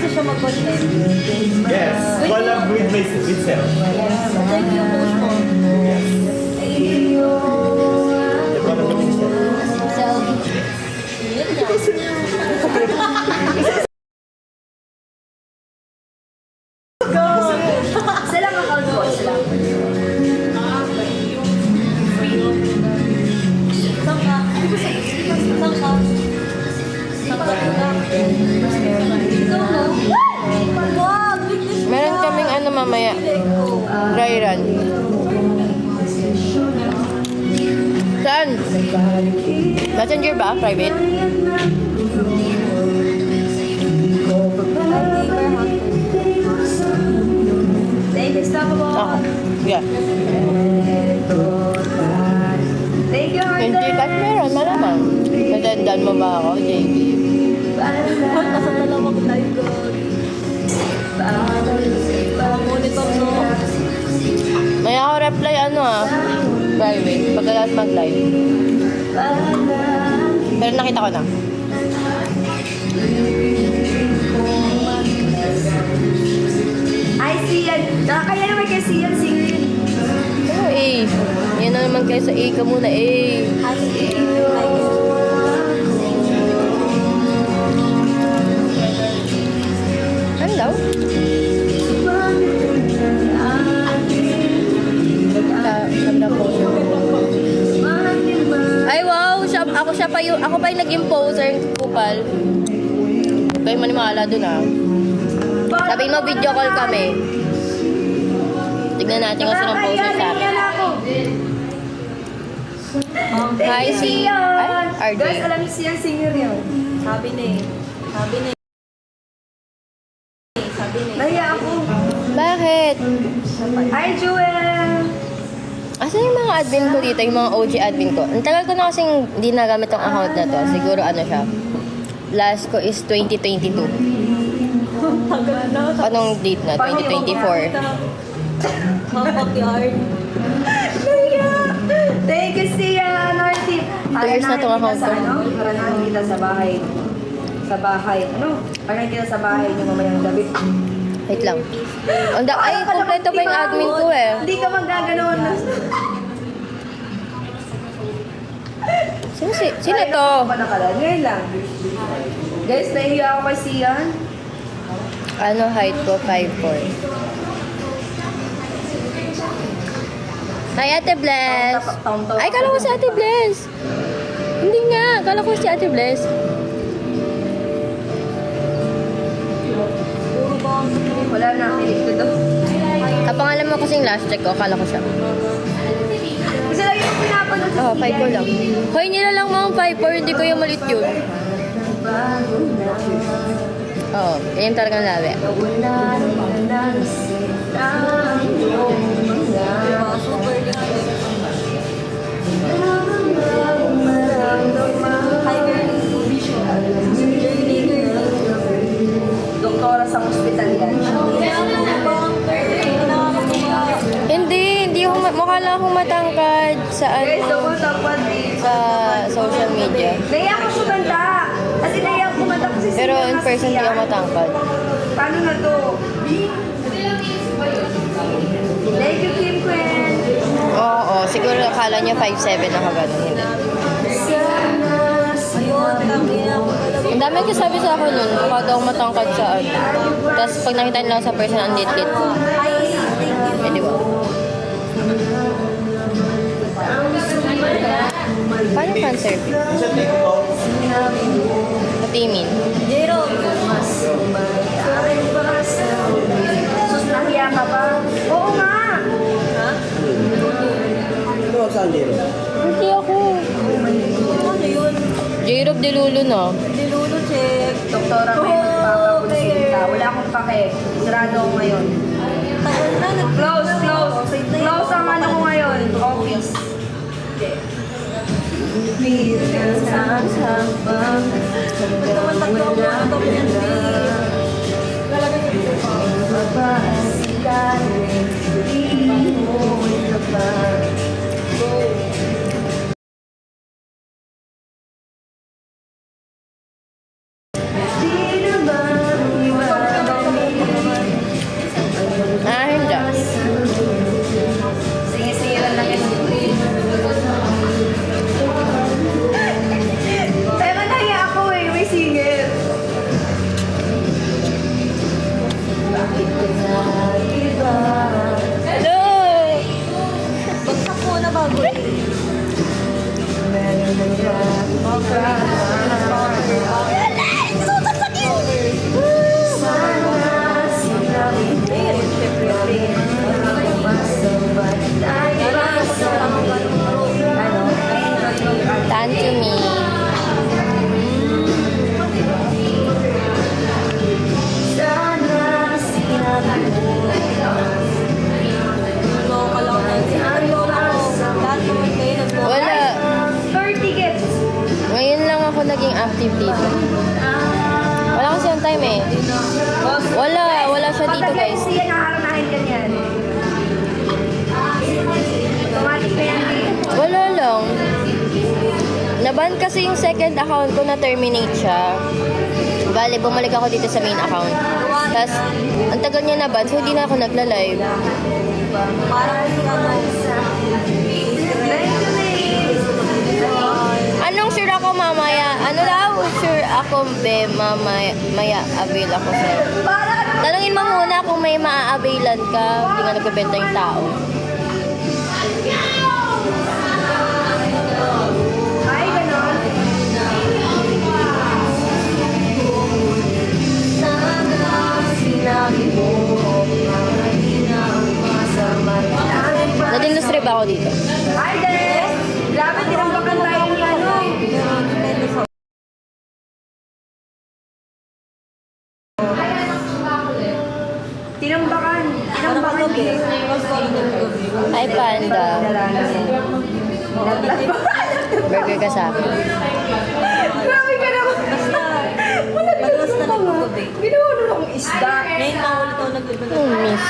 siya mag-content. Yes, collab with myself. Thank you, Coach mo. Collab with myself. Selfie. Yun yan. Sila ka account ko, sila. Saan ka? Saan ka? Saan ka? Ikaw mo? Wag! Meron kaming ano mamaya, dry run. Saan? Messenger ba? Private? Thank you, stop po. Ako. Yeah. Thank you, Yung Hunter. Gcash meron, malamang. Nasendan mo ba ako, JB? Nasa dalawang live ko. Monitor no. May ako reply private. Pagkalas mag-live. Pero nakita ko na. Ay, Sian. Kaya naman kay Sian singing. Oh, yan na naman kayo sa A ka muna, Ano daw? Ganda po. Ay, wow! Ako pa yung nag-imposer ng kupal. Ba yung maniwala dun Sabi mo, video call kami. Tignan natin kung sino ang poser sa amin. Hi, si... Ay, RJ. Guys, alam niyo Sian singer yun. Sabi ni. Naya ako. Bakit? Hi, Jewel. Asan yung mga admin ko dito? Yung mga OG admin ko? Ang tagal ko na kasing hindi nagamit ang account na to. Siguro siya. Last ko is 2022. Anong date na? 2024. Backyard. Thank you, Sian. Norty. 2 years na itong account ko. Para nakikita sa bahay. Sa bahay. Para nakikita sa bahay niyo mamayang gabi. Wait lang. Ay, kompleto pa yung admin ko Hindi ka magaganoon na. Sino to? Ngayon lang. Guys, nahihiya ako kay Sian. Height ko? 5'4". Hi, Ate Bless. Ay, kala ko si Ate Bless. Hindi nga. Kala ko si Ate Bless. Wala na, kilig ko daw. Kapangalan mo kasing last check ko. Kala ko siya. Kasi lagi yung pinapanood sa 5'4" lang. Hoy, nila lang mga 5'4". Hindi ko yung malit yun. Yan talagang labi. Super Hi, girlie. Doktora sa hospital yan. Hindi ako mukha lang akong matangkad sa Guys, dapat sa social media. naiyak ko sumanda. Kasi naiyak kumanda kasi Pero in person hindi ako matangkad. Paano na to? Thank you, Kim Quen. Oo, siguro akala niya 5'7" ako ganun. Hindi. Ayun, kami ako. Ang dami kasabi sa akin nun, mukha daw akong matangkad sa Tapos pag nakita nila sa person, ang lit-lit. Hi, thank you. Di ba? Paano fan service? Patimin. Jero. Sus, nahiya ka ba? Oo nga. Ha? Ito ang saan dito? Hindi ako. Ano yun? J-Rob de Lulo na. Nilulo check. Doktora, may magpapakonsulta. Wala akong pake. Sarado ako ngayon. Tagal na. Close. Close ang ano ko ngayon. Office. Naman tatlo ako mga top yan. Tan to me. Wala. 30 gifts. Ngayon lang ako naging active dito. Wala kasi yung time eh. Wala siya dito Pagka guys. siya nakaranahin ka niyan. Automatic na yan eh. Wala lang. Naban kasi yung second account ko na terminate siya. Bale, bumalik ako dito sa main account. Tapos, ang tagal niya naban, so hindi na ako nagla-live. Parang Anong sure ako mamaya? Ano daw? Sure ako be, mamaya avail ako sir. Tanungin mo muna kung may maa-availan ka. Hindi nga nagbebenta yung tao. Ay, ganon. Nadinlustre ba ako dito? Ay, Des! Grabe, tinambakan tayo ni ano. Tinambakan. Tinambakan eh. Hi, Panda. Burger ka sa akin. Grabe ka naman. Madalas na nagagabi. Ginawa na akong isda. Ngayon na ulit ako nagbibigay. Miss.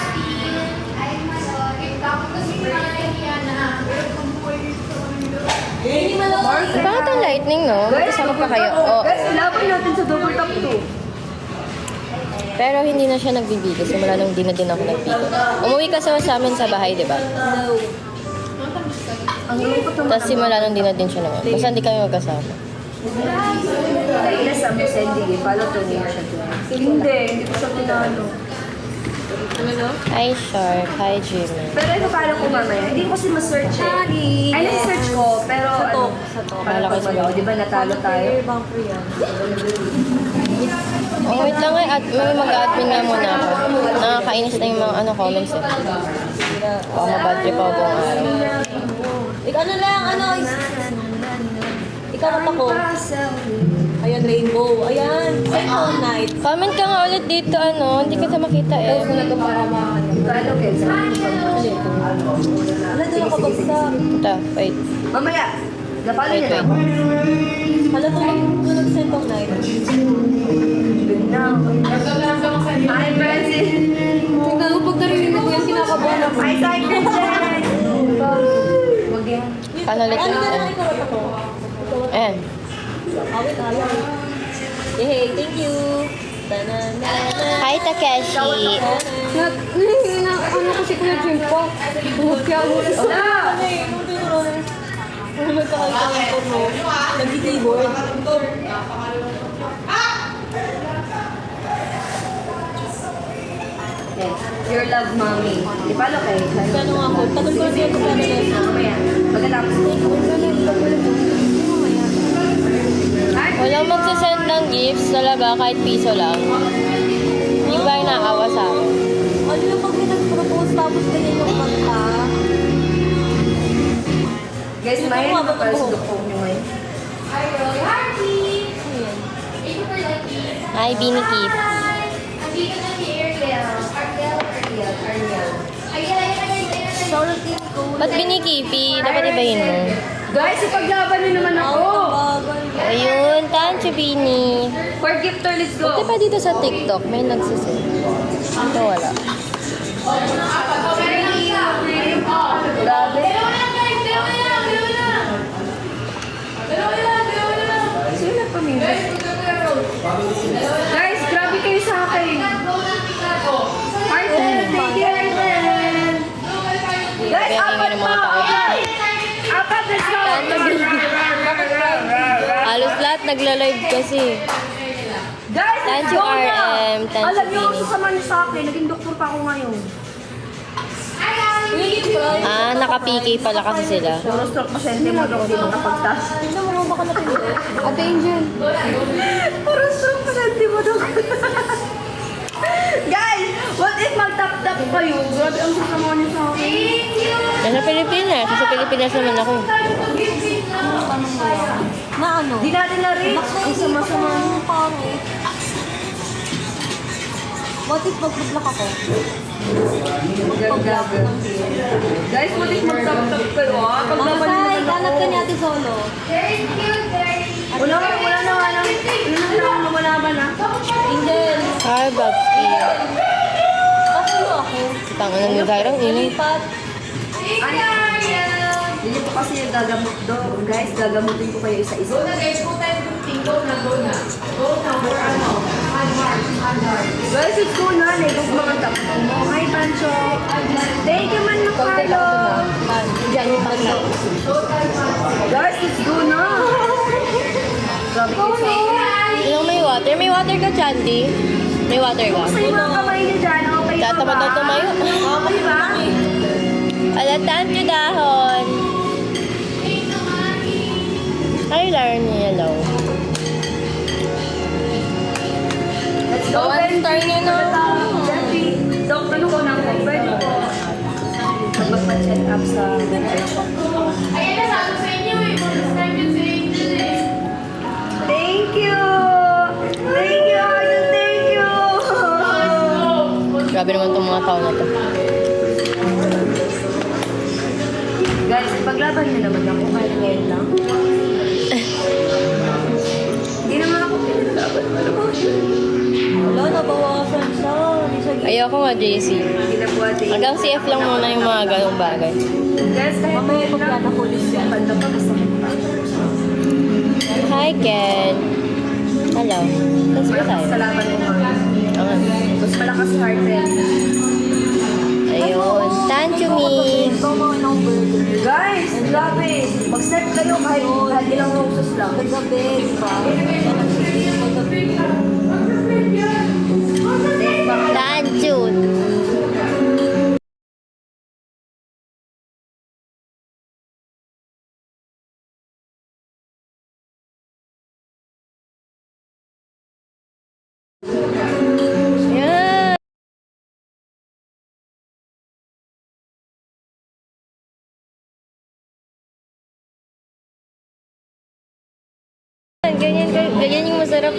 Bakit ang lightning, no? Magkasama pa kayo. Oh. Guys, laban natin sa double tap 2. Pero hindi na siya nagbibigay. Simula nung di na din ako nagbigay. Umuwi ka sa amin sa bahay, di ba? Ang lungkot naman. Tapos simula nung di na din siya naman. Basta hindi kami magkasama. Dahil sa mo sending, follow to me siya to. Hindi ko siya pinalo. Hi, Shark. Hi, Jimmy. Pero ito paano ko mamaya? Hindi ko kasi ma-search eh. Ay, na-search ko, pero ano? Sa to. Paano ko magawa? Di ba natalo tayo? Bumper yan. Oh, wait lang eh. At may mag-admin nga muna ako. Nakakainis na yung mga comments eh. Baka mabad trip ako buong araw. Ikaw na lang, ikaw at ako. Ayan, rainbow. Ayan, second night. Comment ka nga ulit dito, ano? Hindi kita makita eh. Paano, Kenza? Wala doon ako bagsak. Ito, wait. Mamaya, napalo Wait, niya wait. na. Wala doon ako second night. Hi, Francis. Tingnan mo, pag narinig ko yan, kinakabahan ako. Hi, Simon Jen. Wag yan. Paano ulit? Ano na lang ikaw at ako? Ayan. Awit, ayaw. Yay, thank you. Tanana. Hi, Takeshi. Ano ko si Kuya Jim po? Kaya ako Wala. Ano magkakalit ko no? Nag-keyboard. Your love, mommy. Di palo kay. Gano nga ako? Tagal ko siya ito pala. Mamaya. Pagkatapos Walang magsasend ng gifts talaga kahit piso lang. Hindi ba yung nakawa sa akin? Ano yung pag nag-propose tapos ganyan yung kanta? guys, may mapapasok po nyo ngayon. Hi, Bini Keith. Ba't Bini Keith? Dapat ibahin mo. Guys, ipaglaban nyo naman ako. Ayun, tancho Bini. For gifter, let's go. Buti pa dito sa TikTok, may nagsasend. Ito wala. Grabe. Sino nagpamili? Guys, grabe kayo sa akin. Arden, thank you, Arden. Guys, Kaya apat ng mga pa. tao dito. Apat, let's go. Halos lahat nagla-live kasi. Guys, Thank let's you, go na. RM. Thank you, Alam niyo, Bini. sasama niyo sa akin. Naging doktor pa ako ngayon. Ah, naka-PK pala kasi sila. Puro stroke pasyente mo doon, hindi makapagtas. Tingnan mo baka napindot. Ate Angel. Puro stroke pasyente mo doon. Guys, what if mag-tap-tap kayo? Grabe ang sasama niyo sa akin. Nasa Pilipinas. Sa Pilipinas naman ako. Na ano? Di natin na-reach. Ang sama-sama ng pangit. What if mag-block ako? Gaga. Guys, what if mag-tap-tap kayo ah? Paglaban niyo Makasay, naman ganap ka ako. ni Ate Solo. Wala na lang lumalaban ah. Angel. Hi, Babski. Pasulo ako. Tangan na ni Zaira. Ang init. Lipat. Hindi po kasi yung gagamot doon. Guys, gagamutin ko kayo isa-isa. Guys, it's go na. Legos mga tap-tap mo. Hi, Pancho. Thank you, man, Carlo. Diyan yung paglaw. Guys, let's go na. Grabe kayo sa Ilang may water? May water ka, Chandy? May water ka? Sa yung mga kamay niyo dyan, okay pa ba? Tatamad daw tumayo. Okay ba? Alataan niyo dahon. Ay, Lauren Yellow. Let's go, One Benji. star niyo na. Benji. Dok, tanong ko ng pwede po. Magpa-check up sa Thank you! Thank you, Arjun! Thank you! Grabe naman itong mga tao na to. Guys, paglaban niyo naman ako kahit ngayon lang. Hindi naman ako pinaglaban. Wala, nabawasan siya. Hindi siya Ayoko nga, JC. Hindi na po ate. Hanggang CF lang muna yung mga ganong bagay. Guys, kahit Mamaya ngayon lang. pagkana pulis yan. Banda pa, kasakit pa. Hi, Ken. Hello. Tapos ba Malakas tayo? sa laban mo mga. Ah, Mas malakas si Heartland. ayun. Tanchumi. Ikaw mga ng burger. Guys, grabe. Mag-step kayo kahit ilang roses lang. Kagabi, di ba? Kagabi. Tanchun. Yan. Ganyan yung masarap.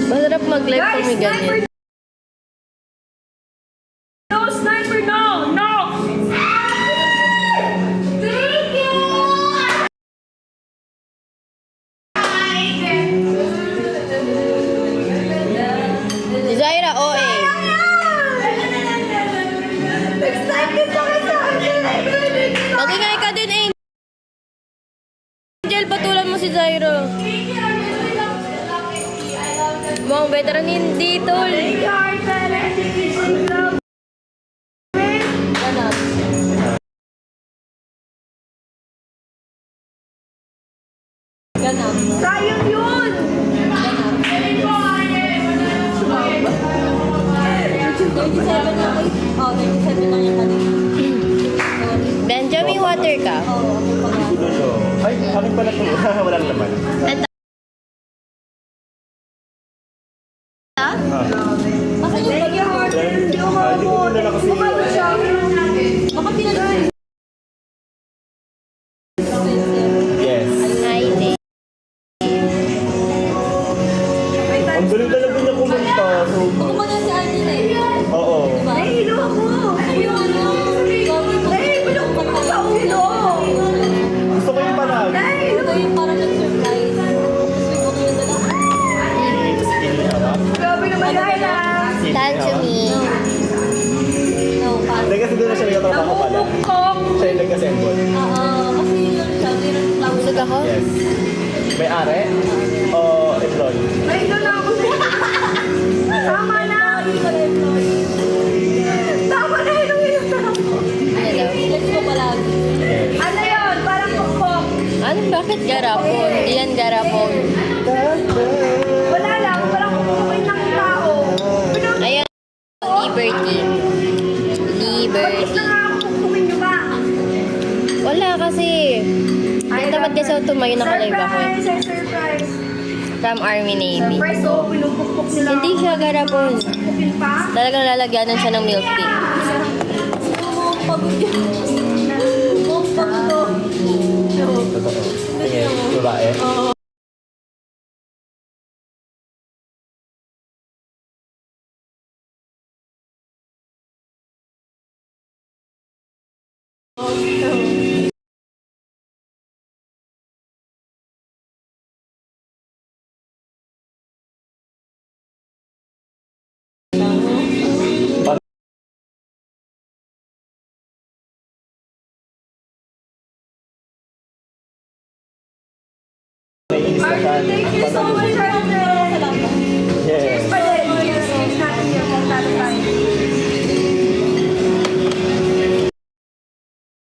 Masarap mag-live pag may ganyan. No, sniper, no! No! Thank you! Si Zaira, OA. Excited ako sa akin! Mag-ingay ka din, Angel. Patulan mo si Zaira. Mga veteran hindi, tol. Thank you, Heartland. Love. Ganap. Ganap. Sayang yun! Ganap. 37 na kayo. Oh, 37 lang yung kanina. Benjamin, water ka. Oo, ako pa nga. Ito. Ay, akin pala ito. Walang laman. Ito. Ah. Kasi yung Thank you, Heartland. Hindi ko Hindi ko maabot. na kasi. Umabot siya. baka pinag- Yes. Hi, Nate. May time. Ang galing-galing din niya kumanta. So, Kumanya si Annie na eh. oo. Diba? Nahihilo ako. Yung ano, Nahihilo ako sa ulo. Gusto ko yung panag. Nahihilo. ito yung parang nag-surprise. Tapos may ko yung dala. Grabe naman, Laila. Tanchumi. No, pass. Hindi kasi doon na siya nagtatrabaho pala. Namumukok. Siya yung nag-assemble. Kasi yun siya, meron lang. Busog ako. Yes. May are? O employee? Nahihilo na ako. Tama na. Tama na, hilo-hilo na ako. From Army Navy. First, pinupukpok nila. Hindi siya garapon. Pupin pa. Talagang lalagyanan siya ng milk tea. Pagod yan. Pagod to. Totoo. Tingin, babae. Naiinis na siya. Thank you so much, Arden. Yes. Pa din. Cheers. Cheers natin yun. Kung talo tayo.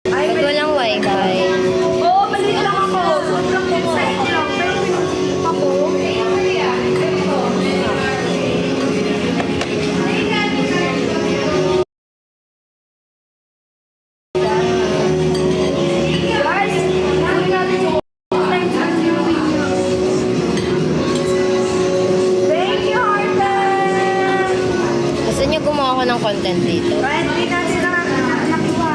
Ay, Pag walang wifi, oo, maliit lang ako. Sobrang excited lang. Pero pinupukpok ako. Guys, huli natin yung thank you, Arden! gusto niyo gumawa ko ng content dito? Kahit hindi na sila nakuha.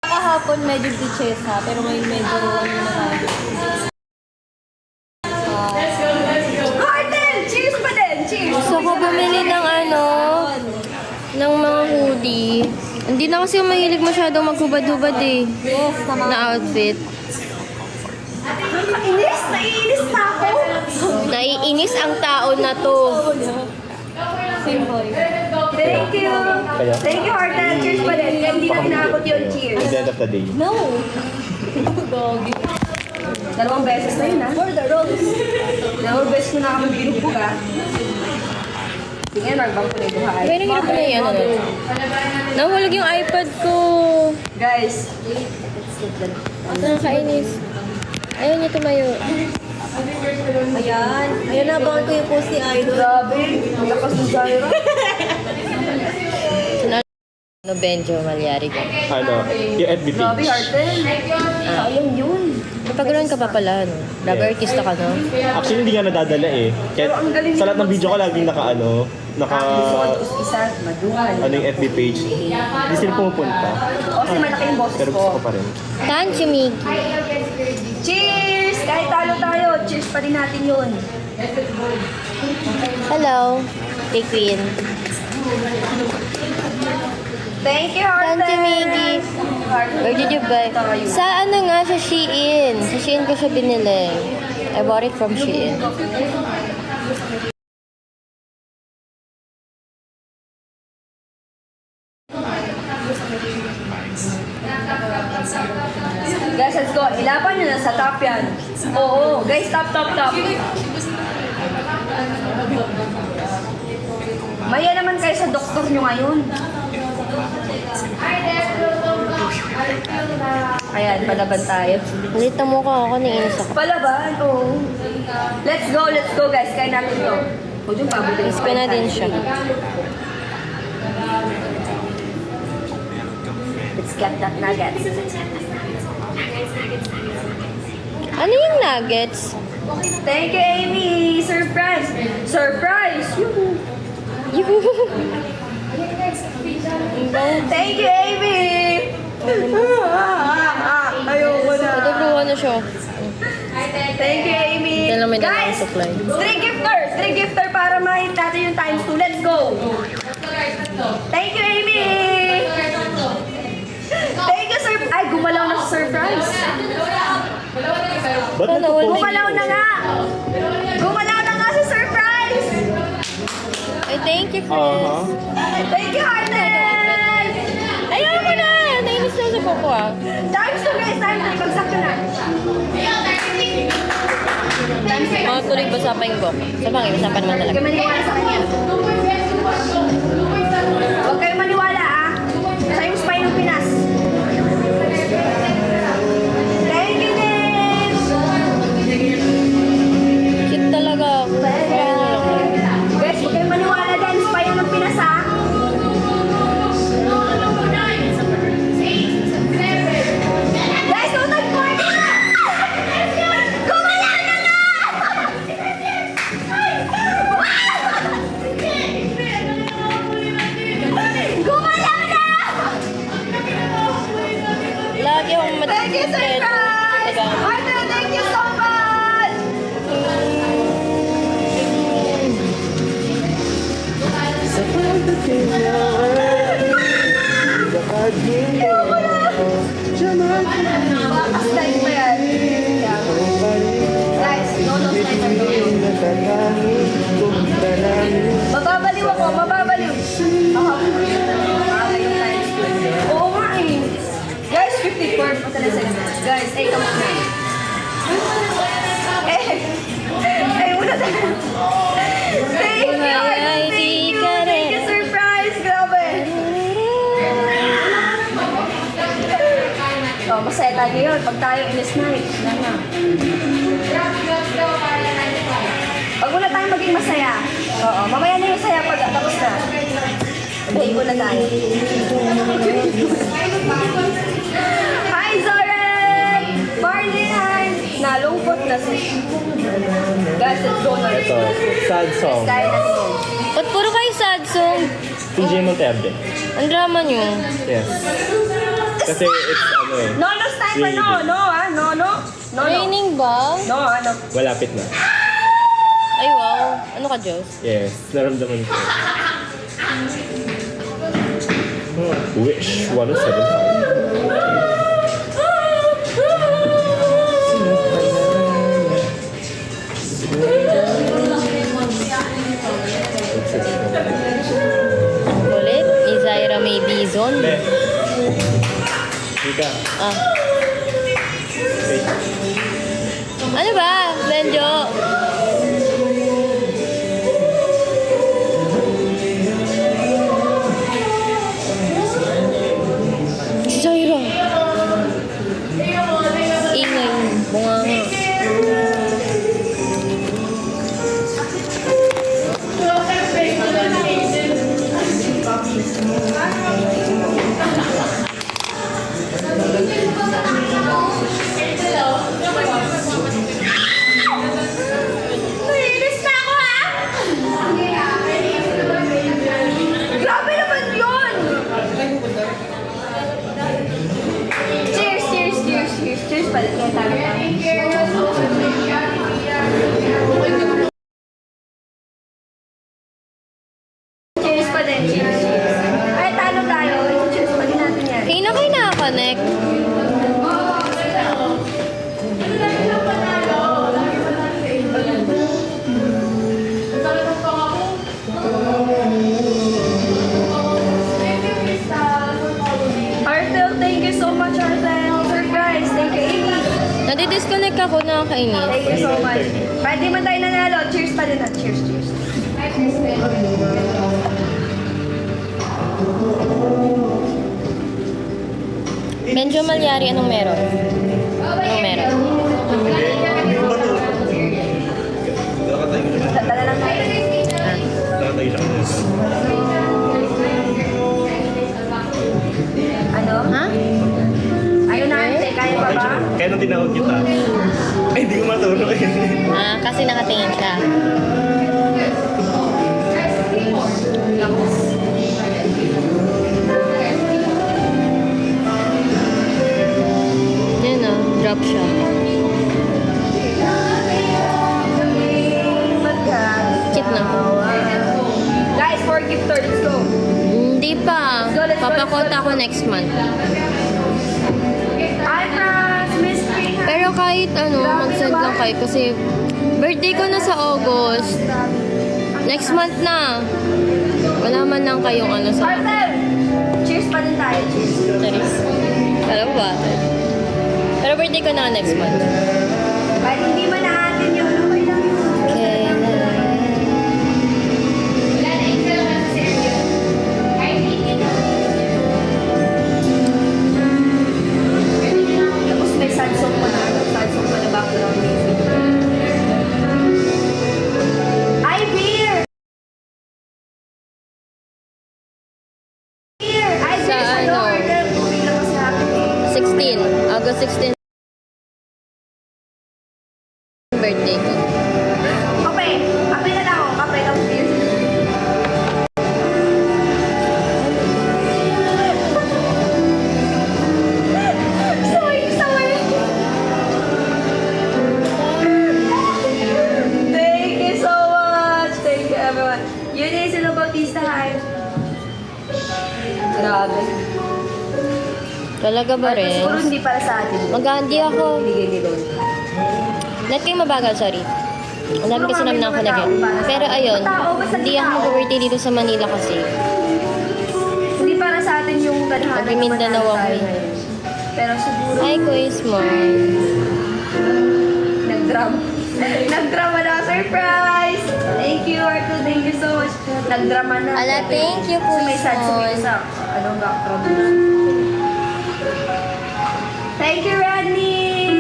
Kahapon medyo bichesa, pero ngayon medyo ano na tayo. Arden! Cheers pa din! Cheers! Gusto ko bumili ng ng mga hoodie. Hindi na kasi mahilig masyadong maghubad-hubad eh. Yes, tama. Na outfit. Nakainis! Naiinis na ako! Naiinis ang tao na to. Simple. Thank you! Kaya? Thank you, Arden! Cheers pa din! Kaya hindi na inaabot yun. At Cheers! the end of the day. No! Gogi. Dalawang beses na yun, ha? For the rose. Dalawang beses ko na kami binubog, ha? Sige, nagbang ko na yung buhay. Kaya nahirap na yan. Nahulog yung iPad ko. Guys, Nakakainis. Ayaw niya tumayo. Ayan. Ayan na, bawal ko yung post ni Idol. grabe! Ang lakas ng Zaira. No, Benjo, Malyari ka. Ano, yung FB Grabe, page. Arden! Sayang yun. Napaganoon ka pa pala, no? Vlogger artista ka, no? Actually, hindi nga nadadala eh. Kaya, Pero ang galing sa lahat ng naman video ko laging naka Gusto ko isa, madungan. yung FB page. Hindi sila pumupunta. Kasi malaki yung boses Pero gusto ko ko. pa rin. Saan si Miggy? Cheers! Kahit talo tayo, cheers pa rin natin yun. Hello. Kay Queen. Thank you, Harden. Thank you, Miggy. Where did you buy? Sa ano nga, sa Shein. Sa Shein ko siya binili. I bought it from Shein. Guys, let's go. Ilapan nyo na sa top yan. Oo. Guys, top. Maya naman kayo sa doktor nyo ngayon. Ayan, palaban tayo. Ulit mo ko ako, naiinis ako. Palaban, oo. Let's go guys. Kaya natin to. Huwag yung pabutin. Crispy na din siya. Let's get that nuggets. Ano yung nuggets? Thank you, Amy. Surprise. Yuhu. Thank you, Amy. Ayoko na. Natubruhan na siya. Thank you, Amy. Yan lang may dalang Guys, supply. 3 gifter para makita natin yung times 2. Let's go. Thank you, Amy. Thank you, sir. Ay, gumalaw na sa surprise. Ba't Ano, nagpo-post Gumalaw yun? na nga. Gumalaw na nga sa surprise. Ay, thank you, Chris. Aha. Thank you, Harden. Ayoko na! Nainis na sa buko ah. Times 2, guys. Times 2. Bagsak ko na. Mga tuloy basa pa yung buko. Sa bagay, basa pa naman talaga. Huwag kayo maniwala sa kanya. Huwag kayo maniwala, ah. Siya yung spy ng Pinas. Thank you, Nins. Cute talaga ako. Guys, huwag kayo maniwala dyan. Spy ng Pinas, ah. Guys, don't touch party na! Gumalaw na nga! Gumalaw na! Lagi akong Thank you, surprise! Arthur, thank you so much! Sa pagdating na kapagin mo, Bakas time pa yan. Guys, no sniper Mababaliw ako, mababaliw. Makakay yung times. Oo nga eh. Guys, 54 pa talaga seconds. Guys, come on na. Muna tayo. Thank you, thank you, surprise. Grabe. Oh, masaya tayo yun. Pag tayo inis night. Pag muna tayong maging masaya. Oo, mamaya na yung saya pag tapos na. Hindi ko na tayo. Hi, Zoren! Marley, hi! Nalungkot na si... Guys, let's go na. Ito, sad song. Kaya natin yun. Ba't puro kayo sad song? PJ Monterde. Ang drama nyo. Yes. Kasi it's ano eh. No, no, sniper, no, no, ah, no, no. No, no. Raining ba? No, ano. Malapit na. Ay, wow. Ano ka, Diyos? Yes, naramdaman ko. Wish 107.5. Ulit? Ni Zaira May Bison? Be. Ika. Ah. Wait. Ano ba, Benjo? Zaira! Ingay. Bunga nga. Naiinis na ako, ha? Grabe naman yun! Cheers, cheers, cheers, cheers. Cheers pala. Cheers pa din. Cheers, cheers. Ay, talo tayo. Cheers. disconnect ako, nakakainis. Thank you so much. Kahit di man tayo nanalo, cheers pa din na. Cheers, cheers. Medyo Malyari, anong meron? Anong meron? Hindi ko ba ito? Tala lang tayo. Nakatay lang. Ano? Ha? Ayun na, ate. Kaya pa ba? Kaya nung tinawag kita. Ay, hindi ko matulog eh. Ah, kasi nakatingin siya. Yan o, drop siya. Cute na. Guys, for gifter, let's go. Hindi pa. Papakota ako next month. Hi, friends. Miss Spring. Pero kahit ano, mag-send lang kayo kasi birthday ko na sa August. Next month na. Wala man lang kayong ano sa... Arthur! Cheers pa din tayo. Cheers. Charis. Alam ba? Pero birthday ko na next month. Kahit hindi man natin yun, okay lang yun. Tapos may Samsung pa na. Samsung pa na background music. Ay, beer! Beer! Ay, Sa beer sa ano? order. Bumili lang kasi natin. 16. August 16. Birthday ko. Kape! Kape na lang ako. Kape ng beer. Sorry. Thank you so much. Thank you everyone. Yun yung sila Bautista High. Grabe. Talaga ba rin? Siguro hindi para sa atin. Mag-handi ako. Binigay ni Lord. Net kayo mabagal, sorry. Ang dami kasi namin nakakonect. Pero ayun, hindi ako mag-birthday dito sa Manila kasi. Hindi para sa atin yung tadhana. Mag-Mindanao ako eh. Pero siguro Hi, Kuis mo. nag-drum. Nag-drama na. Surprise! Thank you, Arthur. Thank you so much. Nag-drama na. Ala, thank you, So, may Kuis sad mo. sa anong background. Thank you, Radney!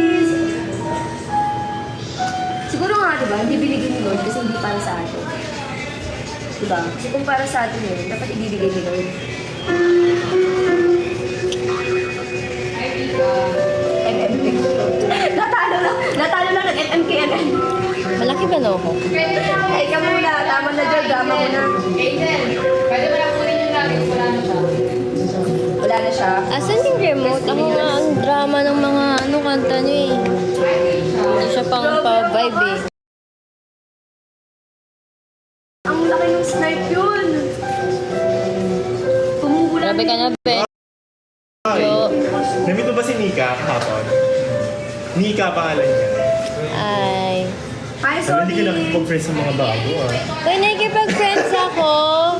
Siguro nga, diba, hindi binigay ni Lord kasi hindi para sa atin. Diba? Kasi kung para sa atin yun, dapat ibibigay ni Lord. MMK. Natalo lang ng MMK agad. Malaki ba no ako? Ay, ka muna. Tama na dyan. Drama mo na. Pwede mo lang kunin yung lagi kung wala na siya. Wala na siya. Asan yung remote? Ako nga ang drama ng mga ano kanta niyo eh. Hindi siya pang pa-vibe eh. Ang laki ng snipe yun. Pumuhulan Grabe ka na, Ben. Yo. Namit mo ba si Nika kahapon? Nika pangalan niya. Ay. Hi, Sabi, hindi ka sorry. nakikipag-friends sa mga bago ah. Uy, nakikipag-friends ako.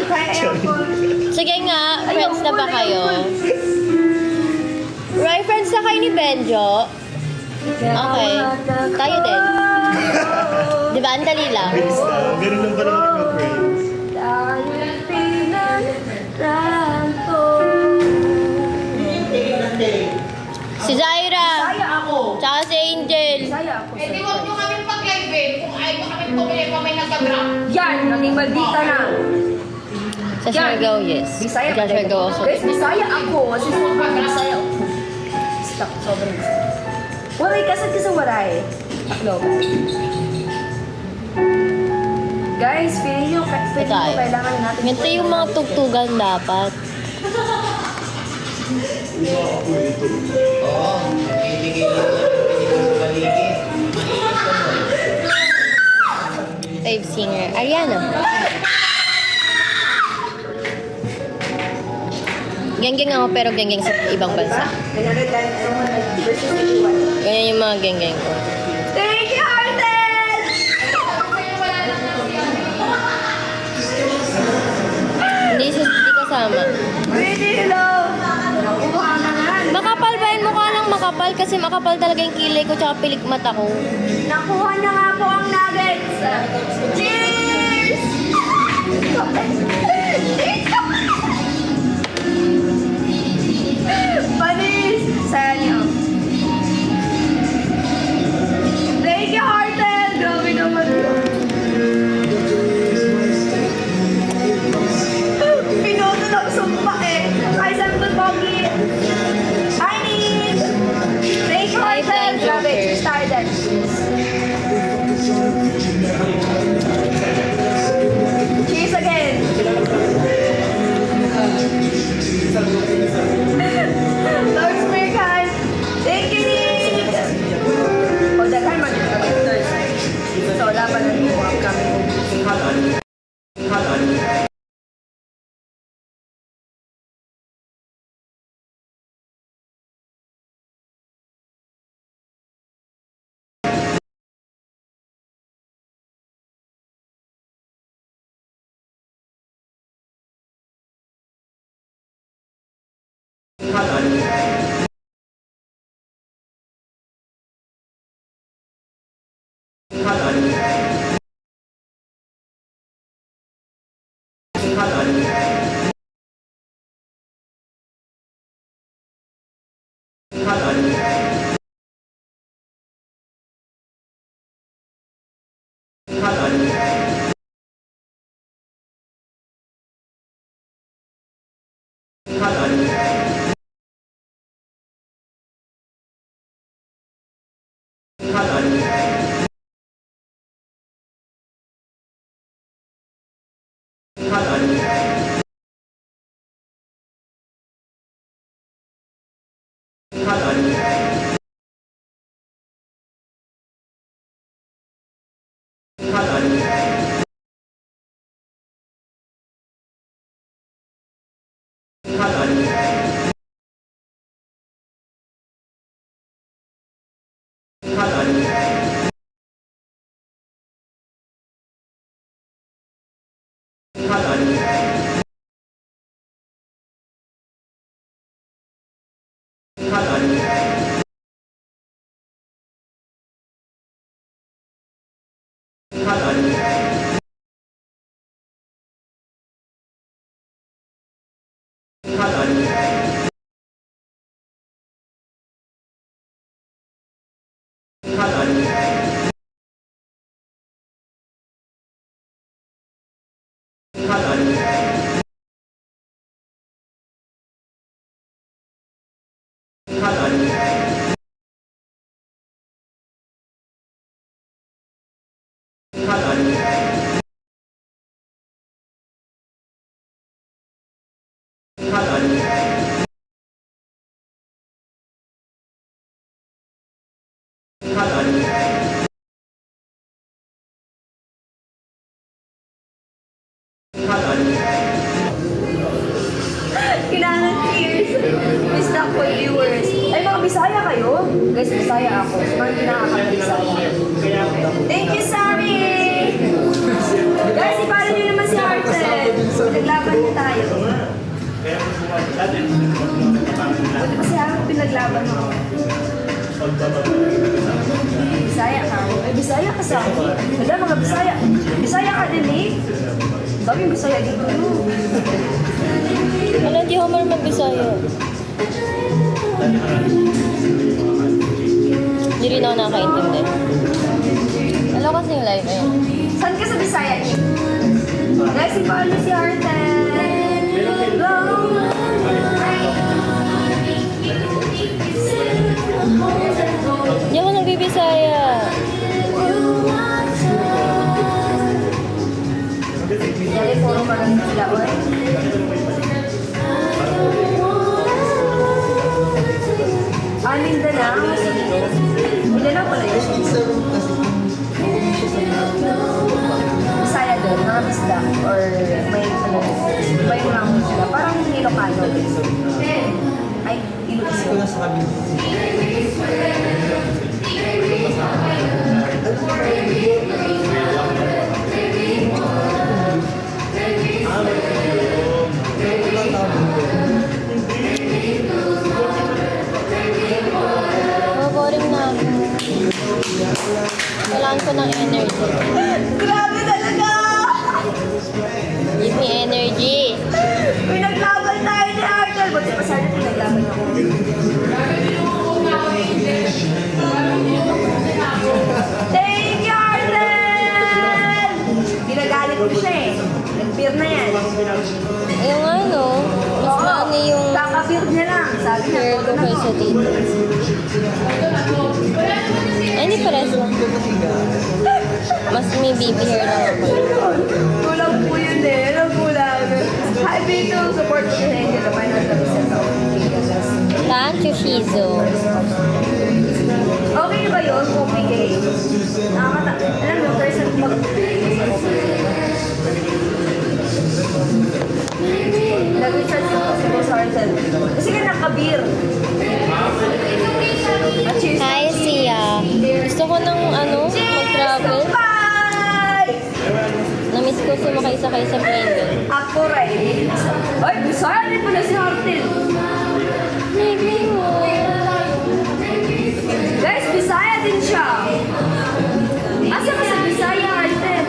Kaya aircon. Sige nga, friends na ba kayo? Right, friends na kayo ni Benjo? Okay. Tayo din. Di ba? Ang dali lang. Friends na. Ganun lang pala makipag-friends. Tayo'y pinagtanto. Si Zaira. Saya ako. Tsaka si Angel. Saya ako. Eh di huwag nyo kami pag-live kung ayaw nyo kami tumili pa may nagka-drop. Yan, naging maldita na. Sa Siargao, yes. Bisaya Sa Siargao also. Guys, Bisaya ako. Kasi Bisaya ako. Stop, sobrang waray kasat ka sa waray. Takloban. Guys, feeling nyo kailangan natin. Ganito yung mga tugtugan dapat. Fave singer. Ariana. Geng-geng ako pero geng-geng sa ibang bansa. 110 versus 81. Ganyan yung mga geng-geng ko. Thank you, Arden! Hindi kasama. Really, hello! Nakuha na nga. Makapal ba yun? Mukha lang makapal makapal kasi makapal talaga yung kilay ko tsaka pilik mata ko. Nakuha na nga po ang nuggets. Cheers! Panis! Saya niyo. Thank you, Hartel! Grabe naman yun. Pinoto ng sumpa eh. Ay, sabi ko, Pogi. I need. Thank you, Hi, Hartel. thank you, Grabe, Joker. started. Cheers again. Lord Spirkan. Thank you, Nick. O, daghan man yung kapiters. So, laban na yung mga kami. Kailangan cheers. Miss na po viewers. Ay, mga Bisaya kayo? Guys, Bisaya ako. Mga pinakakabisaya. Thank you, Sari! Guys, ipalo nyo naman si Arten. Naglaban na tayo. Buti pa si Arten pinaglaban mo. Bisaya ka. Ay, Bisaya ka sa akin. Wala, mga Bisaya. Bisaya ka din eh. Sabi yung Bisaya dito. Wala, hindi ako marunong mag-Bisaya. Hindi rin ako nakakaintindi. Alam kasi yung live eh. Saan ka sa Bisaya niyo? Guys, ipalo si Arten. Hindi ako nagbibisaya. Dali, puro magaling sila, oy. Mindanao. Mindanao pala yun. Bisaya doon, mga bisda. Or may yung language sila. Parang Ilocano. Ay, Ilocano. Kailangan ko ng energy. Grabe talaga! Give me energy. Pinaglaban tayo ni Arthur. Buti pa sana pinaglaban ako. Thank you, Arthur! Ginagalit ko siya eh. Nag-beer na yan. Ayun nga, no? Mas maano yung Kaka-beer niya lang. Sabi niya, hair ko todo na kaysa to. dito. Ay, hindi pares lang. Mas may baby hair lang ako. Kulang po yun eh. Alam ko lang. Hi, Bito. Support ko si Angel. Naman ang tabi sa tao. Tancho Shizo. Okay na ba yun? Coffee cake? Alam mo, person mag... Nag-recharge ko si Boss Arthur. Kasi nga naka-beer. At cheers. Hi, Sia. Gusto ko ng mag-travel. Bye! Namiss ko sumakay-sakay sa plane. Ako rin. Ay, Bisaya din pala si Arthur. Guys, Bisaya din siya. Asa ka sa Bisaya, Arthur?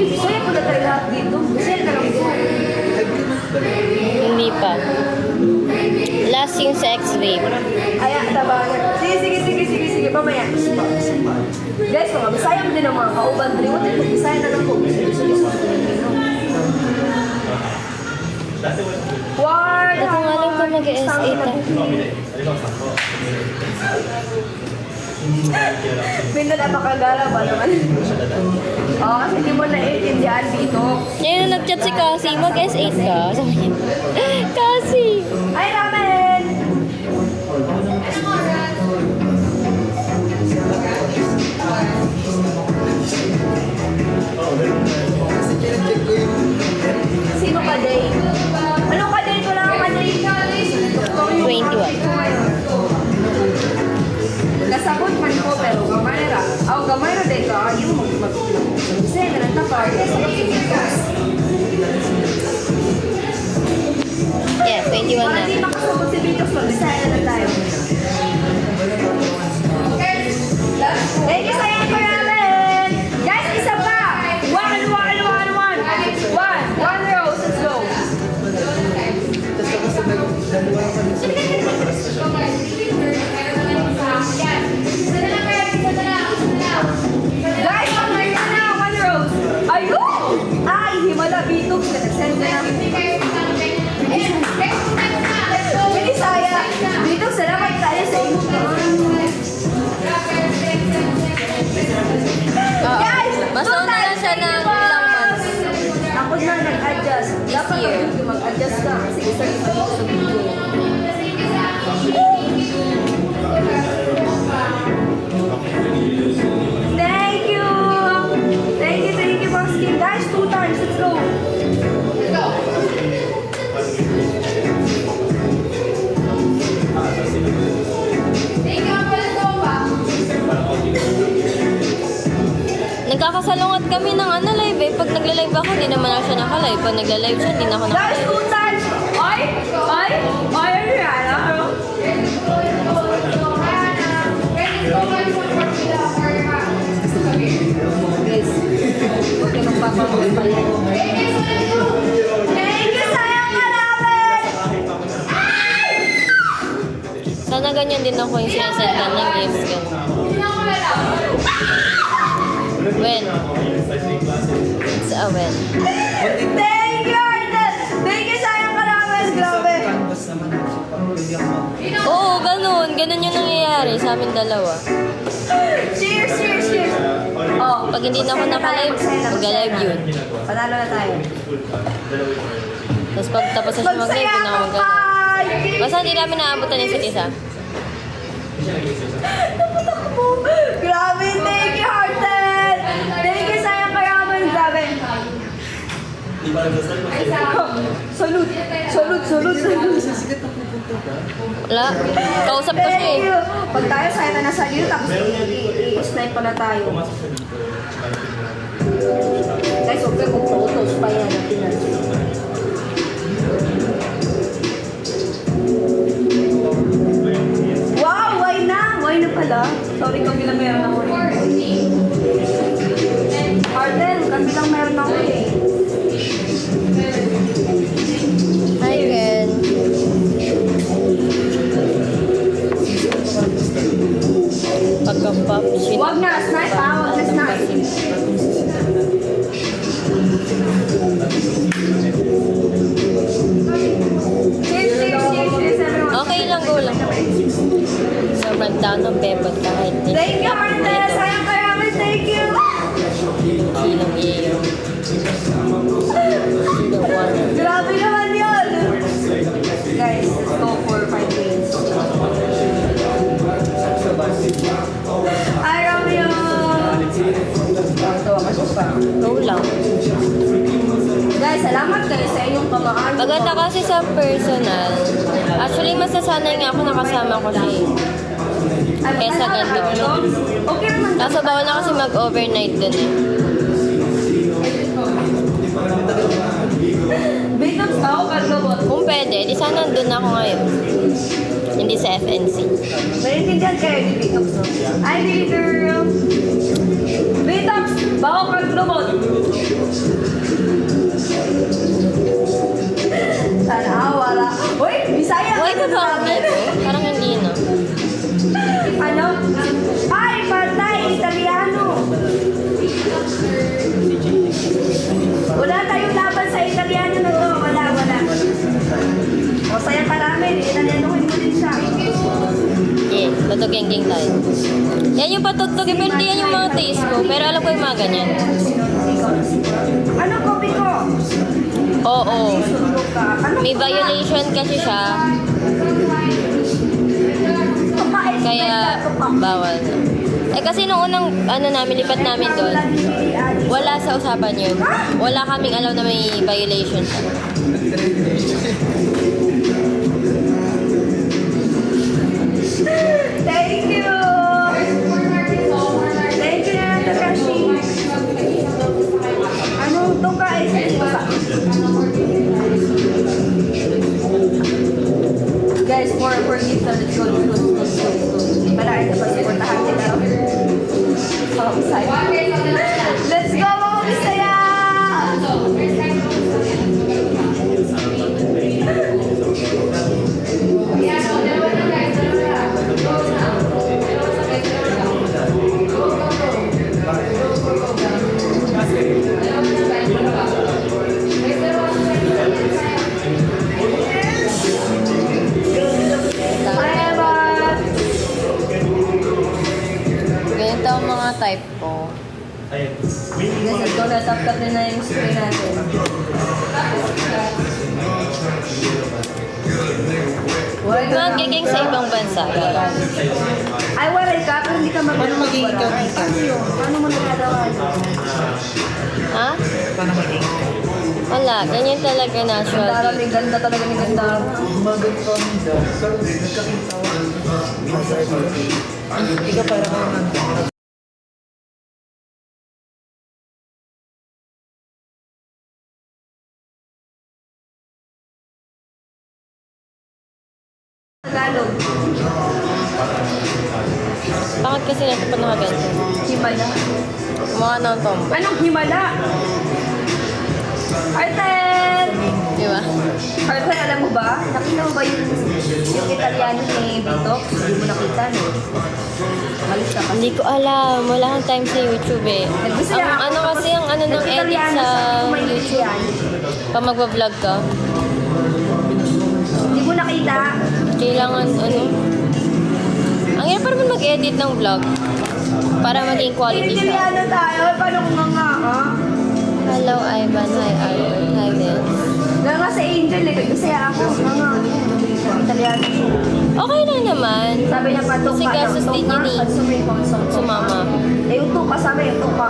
Bisaya pala tayo lahat dito. Bisaya na lang po. Hindi pa. Last yung sa X-Wave. Ay, tabagan. Sige. Mamaya. Guys, mga Bisaya mo din ang mga kauban. Triwotin ko, Bisaya na lang po. Ward! Hindi ko nga alam kung mag-S8 ah. Pinto na makagala ba naman? Oo, kasi hindi mo naiintindihan dito. Ngayon na nag-chat si Cassie, mag-S8 ka. Sabi niya, Cassie! Ay, ramen! Sino ka, Day? Ano ka, Day? Wala ka, Day? 21. Nasabot man ko, pero gamay ra. Aw, gamay ra, Day ka. Yung kasi na lang tapar. Yeah, 21 na. Hindi makasabot si Vitos, mag-isaya na lang tayo. Thank you sa inyo po namin! Guys, isa pa! One rose, let's go! Guys, okay na, one rose! Ayun! Ay, himala, Vitos, nag-send ka na. Binisaya! Vitos, salamat tayo sa inyo. Guys! Mas nauna lang siya ng ilang months. Ako na nag-adjust. Dapat year. mag-adjust ka kasi isa rin dito sa video. Thank you! Thank you, Baskin. Guys, 2 times. Let's go! Nagkakasalungat kami ng live eh. Pag nagla-live ako, hindi naman ako siya naka-live. Pag nagla-live siya, hindi na ako Guys, naka-live. 2 times! Ay! Ariana! Guys, huwag ka magpapamahal pa yan. Thank you, sayang ka namin! Sana ganyan din ako yung sinasendan ng games ko. When? It's a when. Thank you, Arden! Thank you, sayang ka namin! Grabe! Oo, ganun. Ganun yung nangyayari sa amin dalawa. Cheers! Oh, Pag hindi na ako naka-live, mag-live yun. Panalo na tayo. Tapos pag tapos na siya mag-live, Magsaya yun ako ka mag-live. pa! Basta hindi namin naabutan yung isa't isa. Napatakbo! Grabe! Thank you, Arden! Thank you, sayang ka namin! Grabe! Salud! Wala. Kausap ko siya eh. Thank you! Pag tayo sa'yo na nasa dito, tapos i-snipe pa na tayo. Guys, huwag kayo mag-photos pa yan. Wow! Why na pala? Sorry kung meron ako. pagka-pop. Huwag na, snipe ha, huwag na snipe. Cheers, cheers, cheers, cheers everyone. Okay lang, go lang. Sobrang down ng bebot kahit hindi. Thank you, Martes. Sayang kaya kami, thank you. Silang iyo. Sino one? Grabe naman yun. Guys, let's go for 5 days. Hi, Romeo. Tawa ka pa. Go lang. Guys, salamat kayo sa inyong pamaan. Maganda kasi sa personal. Actually, mas nasanay nga ako nakasama ko siya. Kesa ganito. Okay naman. Kaso bawal na kasi mag-overnight dun eh. Bitops ako, kalabot. Kung pwede, di sana nandun ako ngayon. Hindi sa FNC. Naiintindihan kayo ni Bitops, no? Hi, baby girl. Bitops, bako kalabot. Sana wala. Uy, Bisaya Uy, ka ba ba ang namin. Parang hindi na. Ano? Ay, patay, Italiano. Wala tayong laban sa Italiano na to. Wala. O, sayang ka namin. Italiano ko din siya. Yeah, patugeng-ging tayo. Yan yung patugtog, pero hindi yan yung mga taste ko. Pero alam ko yung mga ganyan. Ano copy ko? Oo. Sulok ka. Ano May ka? violation kasi siya. Kumain ka Kaya ka. bawal na. Eh kasi nung unang lipat namin doon, wala sa usapan yun. Wala kaming alam na may violation siya. Thank you! Thank you na, Takashi. Ano ito ka? Guys, for gift, let's go. Malaki na pagsipuntahan sila. Let's go, mga Bisaya! Ganito ang mga type ko. Guys, let's go. Natap-tap na yung screen natin. Magiging sa ibang bansa. Ay, walay ka, pero hindi ka magagawa. Paano magiging ikaw? Paano yun? Paano mo nagagawa? Ha? Paano maging? Wala, ganyan talaga natural. Ganda, may ganda talaga ni ganda. Ikaw para ka naman. Tagalog. Bakit kasi natin pa nakaganto? Himala. Mga ng tomboy. Anong himala? Artel! Di ba? Artel, alam mo ba? Nakita mo ba yung Italiano ni Bitox? Hindi mo nakita, no? Malis na kasi. Hindi ko alam. Wala kang time sa YouTube eh. Nagbisaya Ang ako, ano tapos kasi ang ano ng edit nag-Italiano sa sa may YouTube. yan. Pag magbablog ka, Hindi mo nakita? kailangan ano. Ang hirap pa naman mag-edit ng vlog para maging quality siya. Italiano tayo. Paano kung nga, ha? Hello, Ivan. Hi, Albert. Hi, Bill. Nga nga sa Angel, eh. Bisaya ako. Nga. Italiano. Okay lang naman. Sabi niya pa, tuka. Kasi gasos din yun eh. Sumama. Eh, yung tuka, sabi yung tuka.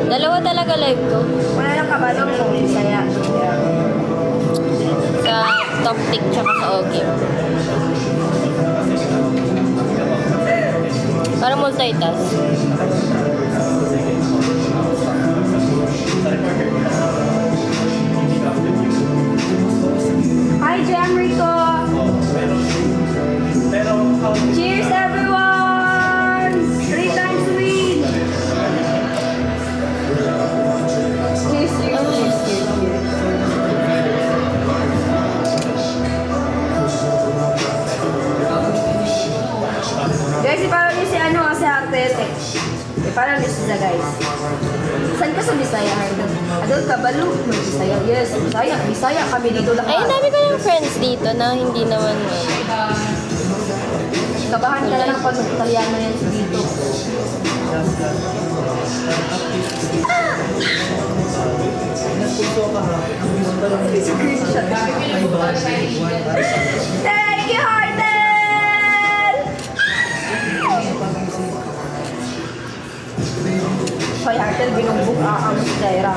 Dalawa talaga live ko. Wala lang kabalong kung Bisaya. Sa Top Tick tsaka sa OGIM. Para multitask. Hi, Jamrico! Cheers, everyone! 3 times win! Cheers, cheers, cheers. Guys, iparaw niyo si ano, Parang Bisaya, guys. Saan ka sa Bisaya, Harden? Adol ka, Balo? May Bisaya. Yes, Bisaya. Bisaya kami dito lahat. Ay, ang dami ko ng friends dito na hindi naman. Kabahan ka na lang pag mag-Italiano yan sa dito. Thank you, Harden! Hoy, Harden, binugbog aang si Jaira.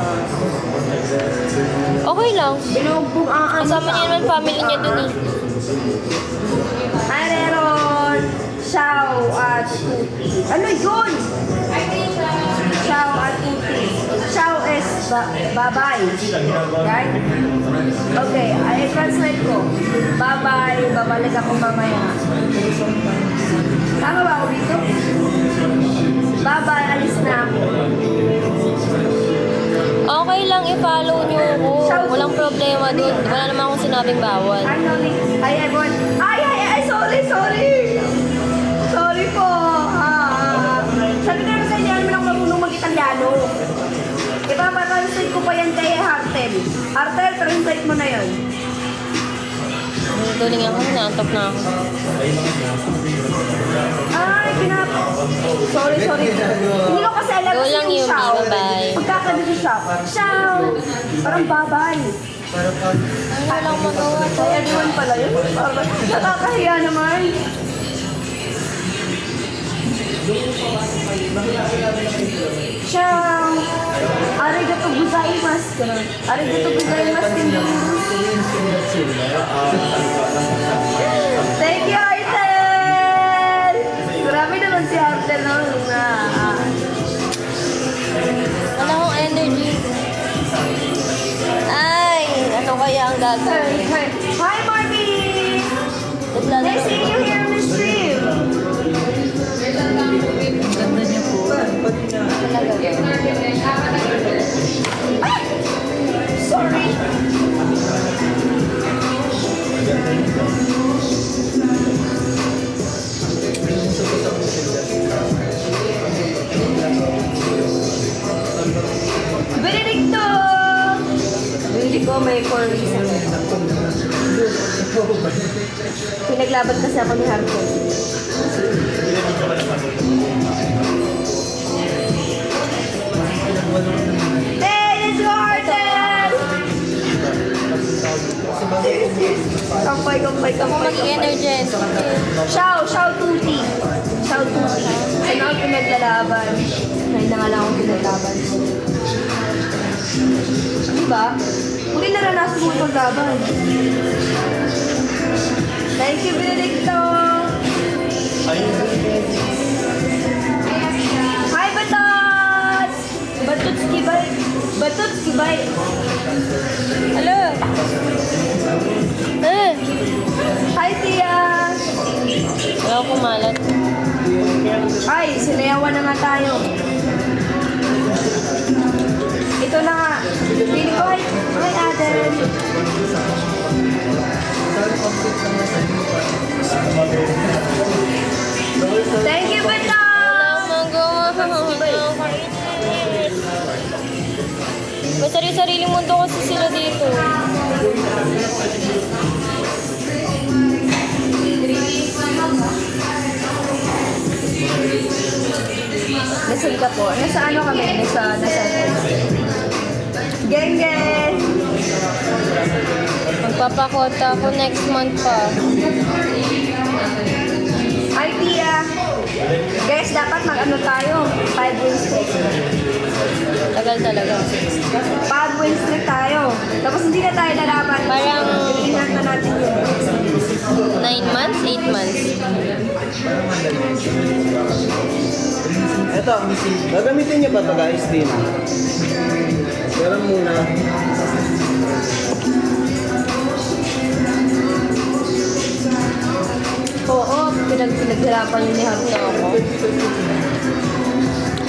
Okay lang. Binugbog aang Kasama niya naman family niya dun eh. Hi, Reron! Xiao at Tuti. Ano yun? Xiao at Tuti. Xiao is bye-bye. Right? Okay, I translate ko. Bye-bye, babalik ako mamaya. Tama ba ako dito? Bye-bye, alis na ako. Okay lang, i-follow niyo ako. Walang problema dun. Wala naman akong sinabing bawal. Ano ni? Ay, everyone. Ay, sorry. Sorry po. Sabi ko naman sa inyo, alam mo lang marunong mag-Italiano. Ipapatranslate ko pa yan kay Hartel. Hartel, translate mo na yun. Duling ako, naantok na ako. Ay, Sorry. Hindi ko kasi alam Go kasi lang, yung Yumi. Xiao. Bye-bye. Pagkakabi si Xiao. Xiao! Parang bye-bye. Ano lang magawa to? Ay, everyone pala yun. Parang nakakahiya naman. Xiao! Arigato gozaimasu. Ganun. Arigato gozaimasu din yun. Thank you, Artel! Grabe naman si Artel, no? Wala akong energy. Ay, ano kaya ang gagawin? Hi, Marty! Nice seeing you here on the stream. Ay! Sorry. Benedicto! Benedicto, may 4 reasons. Pinaglaban kasi ako ni Harpo. Hey, let's go, Harden! Kampay. Mag-energy. Xiao Tuti. Saan ako pinaglalaban? Ngayon na nga lang ako pinaglaban. Diba? Hindi naranasan mo paglaban. Thank you, Benedicto! Hi, Batots! Batots Kibay! Hello? Hi, Tia! Wala akong kumalat. Ay, sinayawan na nga tayo. Ito na nga. Pili ko, hi, Aden. Thank you, Bata! May sarili-sariling mundo kasi sila dito. Nasa Singapore. Nasa ano kami? Nasa Geng! Magpapakota ako next month pa. Hi, Tia! Guys, dapat mag-ano tayo? 5 win streak. Tagal talaga. 5 win streak tayo. Tapos hindi na tayo lalaban. Parang- Iingat na natin yun. 9 months? 8 months? Eto, gagamitin niyo ba ito guys din? Pero muna. Oo, pinaghirapan yun ni Harto ako.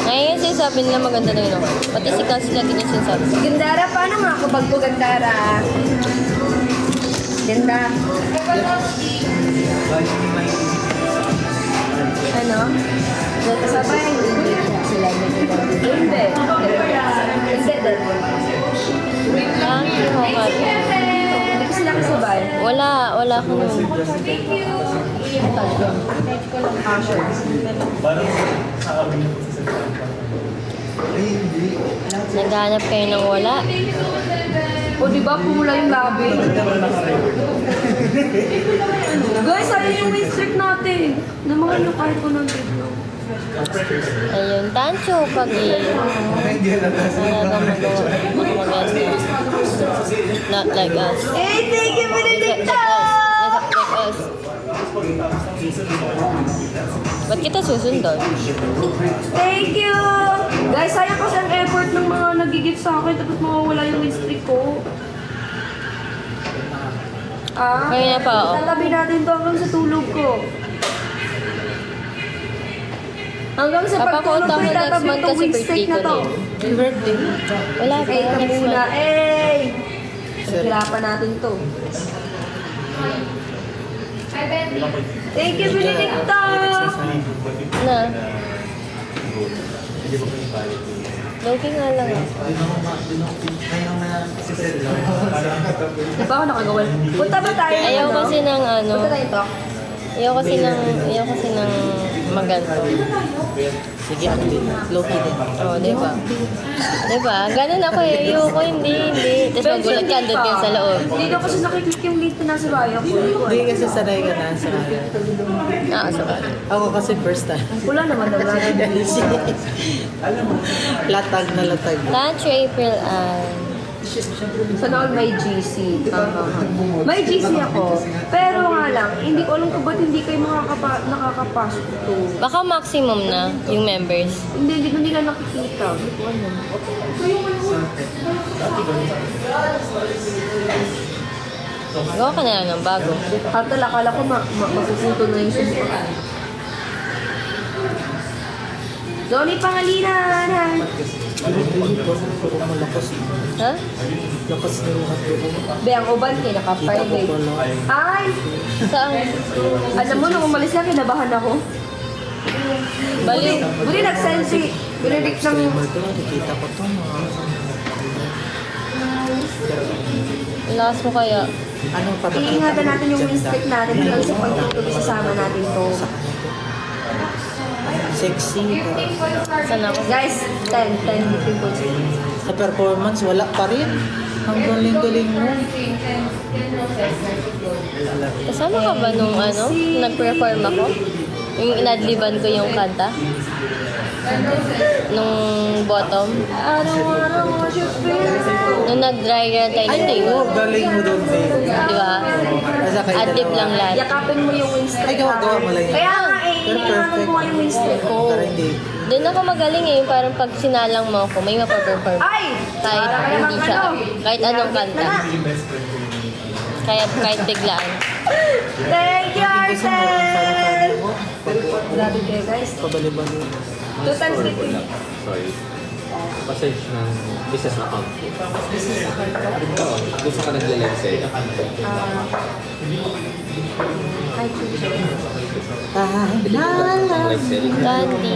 Ngayon sinasabi nila maganda na yun ako. Pati si Cassie lagi niya sinasabi. Gandara, paano nga ako bag ko Gandara? Ganda. Ano? Kasabay, hindi sila niya. Wala ko nun. Naghanap kayo ng wala. O diba, pumula yung labi. Guys, ano yung win streak natin? Na mga kahit ko ng video. Ayun, Tancho, pag-i. Talagang maganda. Not like us. Hey, thank you, Benedicta! Not like us. Ba't kita susundon? Thank you! Guys, sayang kasi ang effort ng mga nag-gift sa akin tapos mawawala yung win streak ko. Kaya na pa, oh. Tatabi natin to hanggang sa tulog ko. Hanggang sa pagtulog ko, Papakunta mo next itatabi month itong kasi win birthday streak na ko to. na birthday? Wala pa, Eh, next muna. month. Eh! Naghirapan natin to. Thank you, Benedicta! Na. Loki nga lang ah. Di ba ako nakagawa? Punta ba tayo? Ayaw kasi ng ano. Punta tayo to? Ayaw kasi ng maganto. Sige, Loki din. Oh, di ba? Di ba? Ganun ako eh. Ayoko, hindi. Tapos magulat ka, andun ka sa loob. Hindi daw kasi nakiklik yung link na nasa bayan ko. Hindi kasi sanay ka na sa kanya. Sabay. Ako kasi first time. Wala naman daw. Latag na latag. Lunch April Sana all may GC. May GC ako. Pero nga lang, hindi ko alam kung ba't hindi kayo nakakapasok to. Baka maximum na yung members. Hindi ko nila nakikita. Hindi ko alam. Gawa ka na lang ng bago. Hatal, akala ko mapupunto na yung susunod. Zoni Pangalinan! Ha? Lakas na yung hati ko. Be, ang uban kayo, naka-private. Ay! Saan? Alam mo, nung umalis na, kinabahan ako. Baliw. Buti nag-send si Benedict ng... Ito, nakikita ko ito. Lakas mo kaya. Anong patakita? Iingatan natin yung win streak natin hanggang sa pagtutuloy sasama natin to. Sexy. Saan ako? Guys, 10 points. Sa performance, wala pa rin. Ang galing-galing mo. Kasama ka ba nung nag-perform ako? Yung inadliban ko yung kanta? Nung bottom? Nung nag-dry run tayo ng tayo? Oo, galing mo doon, babe. Di ba? Basta kayo Adlib dalawa. lang lahat. Yakapin mo yung win streak. Ay, gawa mo lang yun. Kaya nga eh, Pero iniinganan perfect. ko nga yung win streak ko. Para hindi. Doon ako magaling eh. Yung parang pag sinalang mo ako, may mapaperform. Ay! Kahit Para kayo hindi siya. ano. Kahit anong kanta. Kahit biglaan. Thank you, Kasi mo, parang Arcel! mo. Grabe kayo guys. Pabali-bali. 2 times dito. Sorry. Passage ng business account. Oo. Kung saan ka nag-live sa'yo. Ay, Chucho. Live selling. Dati,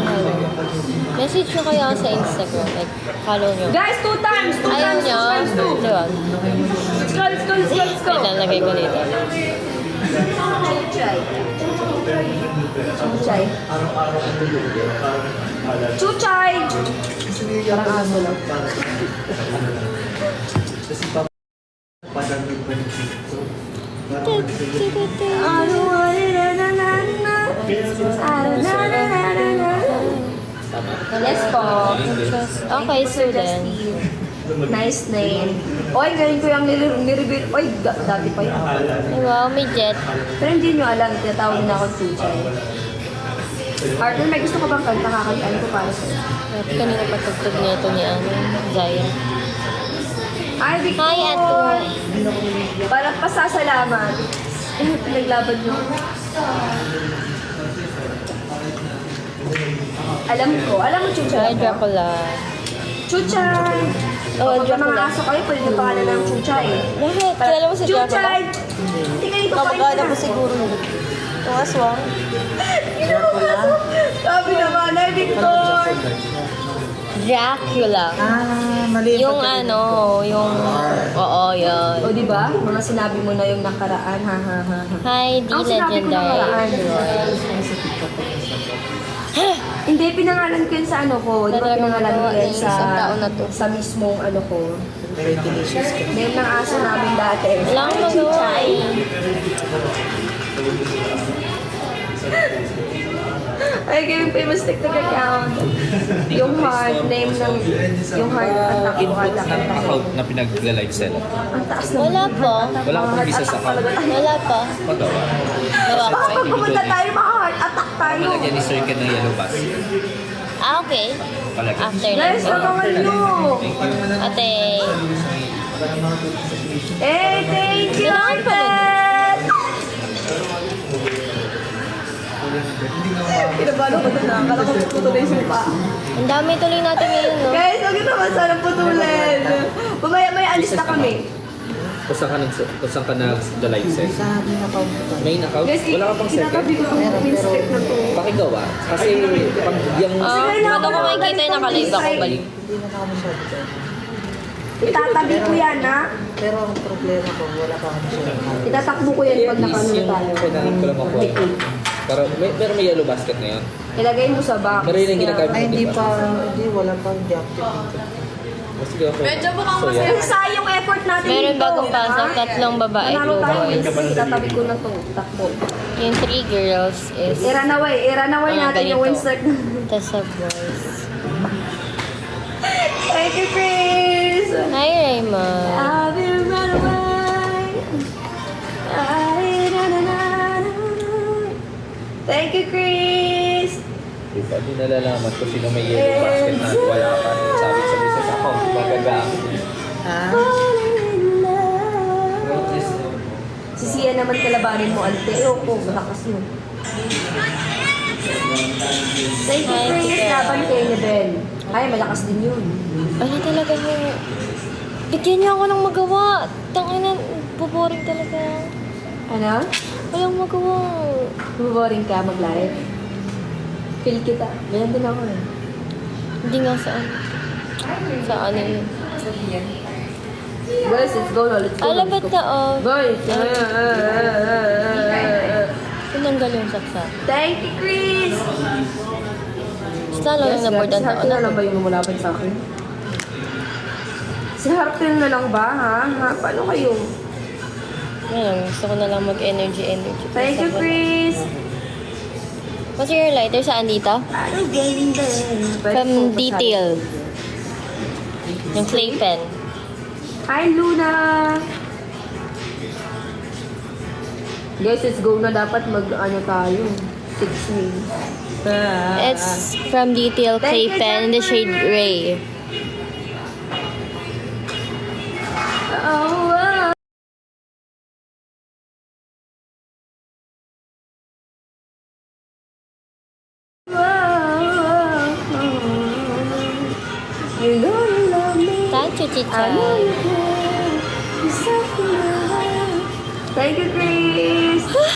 message nyo kayo ako sa Instagram. Like, follow nyo. Guys, 2 times! 2 Ayaw times! nyo. 2 times 2! Di ba? Let's go, let's go, let's go, let's go! Ilalagay ko dito. Chuchay. Chuchay. Chuchay! Parang aso lang. Yes po. Okay, student. Nice name. Oy, ngayon ko yung nireview. Oy, dati pa yun. Ay, wow, may jet. Pero hindi nyo alam, tinatawag na ako Chuchay. Arthur, may gusto ka bang kanta? Kakantaan ko para sa'yo. Kanina patugtog niya ito ni Zaya. Ay, Victor! Hi, Ato. Para pasasalamat. Pinaglaban nyo. Alam mo, Chuchay. Hi, Dracula. Chuchay! Oh, Kapag mga Dracula. aso kayo, pwede yung pangalan ng Chuchay. Bakit? Kilala mo si Dracula? Chuchay! Hindi ka dito kayo na. siguro. Yung aswang. Sabi naman, ay, Victor! Dracula. Mali. Yung ano, yung... Oo, yun. O, di ba? Mga sinabi mo na yung nakaraan. Ha, ha, ha, ha. Hi, di Ang sinabi ko nakaraan. legendary. Hindi, pinangalan ko yun sa ano ko. Di ba Talagang pinangalan ko magawa yan ng sa, isang taon na to. sa mismong ano ko. Name ng aso namin dati. Wala akong magawa eh. Ay, yung famous TikTok account. Yung heart, name ng... Yung heart attack ko. Input ng account na pinag-live sell. Ang taas na. Wala pa. Wala akong business account. Wala pa. Pagawa. Gawa ko. Pag pumunta tayo, maka-heart attack tayo. Malagyan ni Sir Ken ng yellow bus. Ah, okay. Palagyan. After Guys, live. abangan nyo. Ate, Eh, thank you, Kailangan pa Pet! Kinabalo ko na. Kala ko putuloy yung sumpa. ang dami tuloy natin ngayon, no? Guys, huwag ito naman sana putulin. Mamaya-maya alis na kami. Kung saan ka na live sell? Main account? Guys, Wala ka pang second? kinakabi ko itong pinstrip na to. Pakigawa. Kasi pag yung... Bago ko makikita yung nakalive ako balik. Itatabi ko yan, ha? Pero ang problema ko, wala pa akong siya. Itatakbo ko yan pag nakano yung tayo. kailangan ko lang makuha. Pero may yellow basket na yan. Ilagay mo sa box. Pero yun yung ginagamit Ay, mo, hindi di pa, ba? hindi, wala pa, hindi active. Sige ako. Medyo mukhang So, masaya. yan. Yung sayang effort natin Meron dito. bagong pasok, tatlong babae, Manalo tayo, blue boys. Wednesday. Itatabi ko na to. Takbo. Yung 3 girls is Iranaway natin yung win start. tas sa boys. Thank you, Chris! Hi, Raymond. I will run away. Thank you, Chris! Di ba, di nalalaman kung sino may yellow basket na wala ka. Sabi sa business account, magagamit. Si Sia naman kalabanin mo, ante. Ayoko, malakas yun. Thank you, Hi, Chris. Tika. Laban kay Nebel. Ay, malakas din yun. Ano talaga mo? Bigyan niya ako ng magawa. Tangina, boboring talaga. Ano? Walang magawa. Boring ka mag-live? Feel kita. Ganyan din ako eh. Hindi nga saan. Sa ano yun. Guys, let's go na. Let's go. Alam ba't na off? Guys! Tinanggal yung saksa. Thank you, Chris! Basta lang yung nabordan si ako Harpil na lang na. ba yung lumalaban sa akin? Si Harpil na lang ba, ha? Paano kayo? Ngayon, gusto ko na lang mag-energy. Thank you, Chris! What's your lighter? Saan dito? Ano ganda? From Detail. Yung clay pen. Hi, Luna! Guys, let's go na. Dapat ano tayo. 6 minutes. It's from Detail clay Thank you, pen in the shade Jennifer. Ray. Oh, wow. You know you love me. Thank you, I know Chicha. you care. You're such a love. Thank you, Chris.